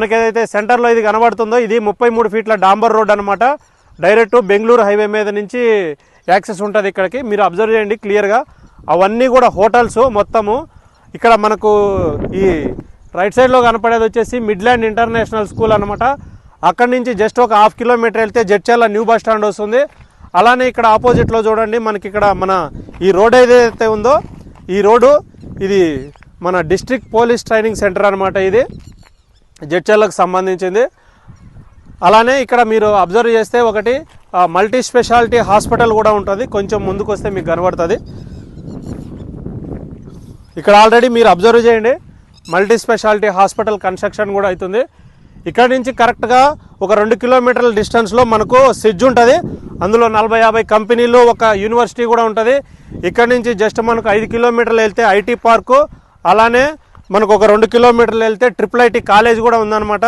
మనకి ఏదైతే సెంటర్లో ఇది కనబడుతుందో ఇది 33 ఫీట్ల డాంబర్ రోడ్ అనమాట. డైరెక్ట్ బెంగళూరు హైవే మీద నుంచి యాక్సెస్ ఉంటుంది ఇక్కడికి. మీరు అబ్జర్వ్ చేయండి క్లియర్గా, అవన్నీ కూడా హోటల్స్ మొత్తము. ఇక్కడ మనకు ఈ రైట్ సైడ్లో కనపడేది వచ్చేసి మిడ్లాండ్ ఇంటర్నేషనల్ స్కూల్ అనమాట. అక్కడి నుంచి జస్ట్ ఒక 1/2 కిలోమీటర్ వెళ్తే జడ్చర్ల న్యూ బస్ స్టాండ్ వస్తుంది. అలానే ఇక్కడ ఆపోజిట్లో చూడండి, మనకి ఇక్కడ మన ఈ రోడ్ ఏదైతే ఉందో ఈ రోడ్డు ఇది మన డిస్ట్రిక్ట్ పోలీస్ ట్రైనింగ్ సెంటర్ అనమాట. ఇది జడ్చర్లకు సంబంధించింది. అలానే ఇక్కడ మీరు అబ్జర్వ్ చేస్తే ఒకటి మల్టీ స్పెషాలిటీ హాస్పిటల్ కూడా ఉంటుంది. కొంచెం ముందుకు వస్తే మీకు కనబడుతుంది. ఇక్కడ ఆల్రెడీ మీరు అబ్జర్వ్ చేయండి, మల్టీ స్పెషాలిటీ హాస్పిటల్ కన్స్ట్రక్షన్ కూడా అవుతుంది. ఇక్కడ నుంచి కరెక్ట్గా ఒక 2 కిలోమీటర్ల డిస్టెన్స్లో మనకు సిడ్జ్ ఉంటుంది. అందులో 40-50 కంపెనీలు, ఒక యూనివర్సిటీ కూడా ఉంటుంది. ఇక్కడ నుంచి జస్ట్ మనకు 5 కిలోమీటర్లు వెళ్తే ఐటీ పార్కు, అలానే మనకు ఒక 2 కిలోమీటర్లు వెళ్తే IIIT కాలేజ్ కూడా ఉందన్నమాట.